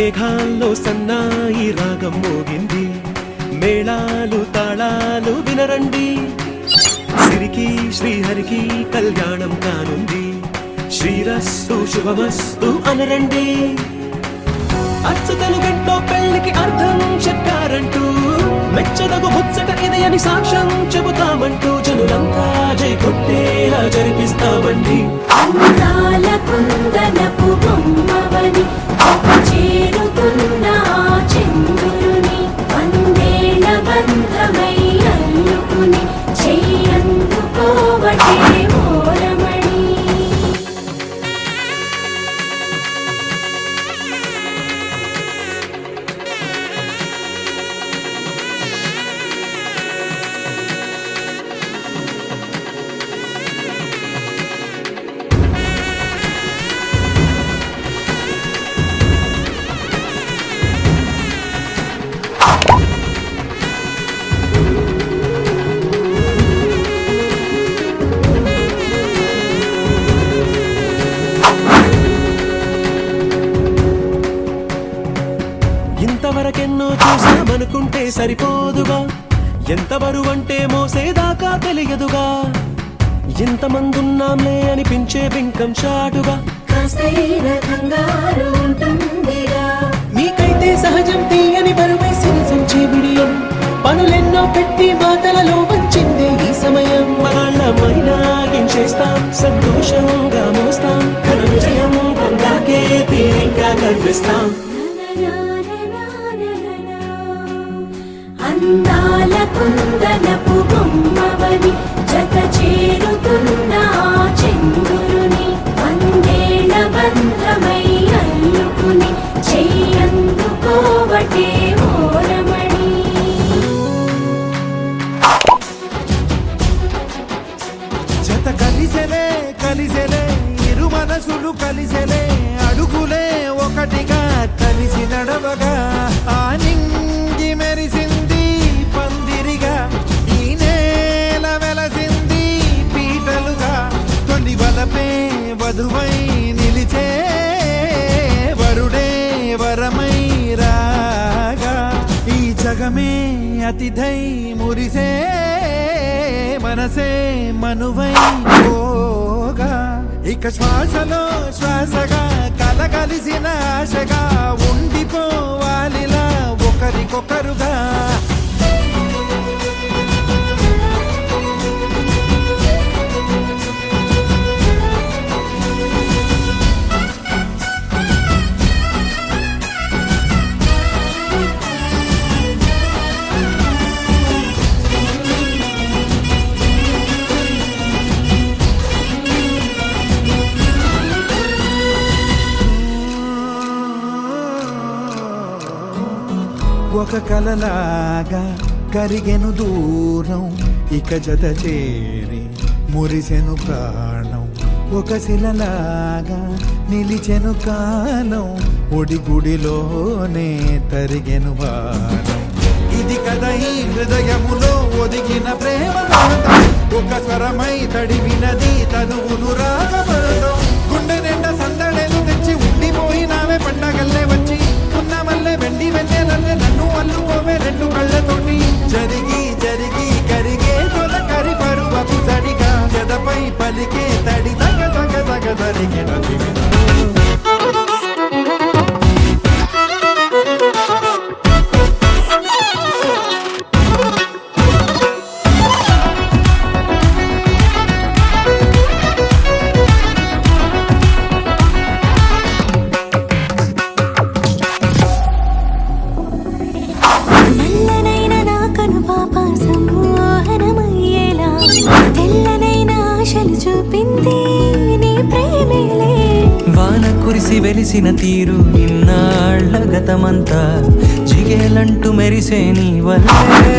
మేఘాల్లో సన్నాయి రాగం మోగింది, మేళాలు తాళాలు వినరండి. సిరికి శ్రీహరికి కళ్యాణం కానుంది, శ్రీరస్తు శుభమస్తు అనరండి. అచ్చతలు గంటో పెళ్లికి అర్థం చెప్పారంటూ, మెచ్చదగు ముచ్చట ఇది అని సాక్ష్యం చెబుతామంటూ, జనులంతా జై కొట్టేలా జరిపిస్తామండి. అందాల కుందనపు బొమ్మవని చేరుతున్న చంద్రుని, వందేళ్ల బంధమై అల్లుకుని చెయ్యందుకోవటే ఓరమణి. ఇంతవరకెన్నో చూసామనుకుంటే సరిపోదుగా, ఎంత బరువంటే మోసేదాకా తెలియదుగా. ఎంతమందున్నాంలే అనిపించే బింకం చాటుగా, కాస్తైన కంగారు ఉంటుందిగా. మీకైతే సహజం తీయని బరువై సిరిసంచే బిడియం, పనులెన్నో పెట్టి మాటలలో వచ్చిందే ఈ సమయం. మనాళ్ళమైనా గించేస్తాం, సంతోషంగా మోస్తాం, ఘన విజయం పొందాకే తీరిగ్గా కనిపిస్తాం. అందాల కుందనపు బొమ్మవని జత చేరుతున్న చంద్రుని, వందేళ్ల బంధమై అల్లుకుని చెయ్యందుకోవటే ఓరమణి. జత కలిసెలే కలిసెలే ఇరు మనసులు కలిసెలే, అడుగులే ఒకటిగా కలిసి నడవగా. ఆ నింగి మెరిసింది పందిరిగా, ఈ నేల వెలసింది పీటలుగా. తొలి వలపే వధువై నిలిచే, వరుడే వరమై రాగా. ఈ జగమే అతిథై మురిసే, మనసే మనువై పోగా. ఇక శ్వాసలో శ్వాసగా కలగలిసిన ఆశగా ఉండిపోవాలిలా ఒకరికొకరుగా. ఒక కలలాగా కరిగెను దూరం, ఇక జత చేరి మురిసెను ప్రాణం. ఒక శిలలాగా నిలిచెను కాలం, ఒడిగుడిలోనే తరిగెను భారం. ఇది కదా ఈ హృదయములో ఒదిగిన ప్రేమ నాటం, ఒక స్వరమై తడివినది తనువును రాగమరడం. గుండె నిండా సందడేలు తెచ్చి ఉండిపోయినావే పండగల్లే వచ్చి, ఉన్న మల్లె వెండి వెన్నెలల్లే నన్ను అల్లుకోవే రెండు కళ్ళతోటి. జరిగి జరిగి కరిగే తొలకరి పరువపు తడిగా, గదపై పలికే తడి తగ తగ తగ తరిగిన దివిన. వాన కురిసి వెలిసిన తీరు ఇన్నాళ్ల గతమంతా జిగేలంటూ మెరిసే నీ వల్లే.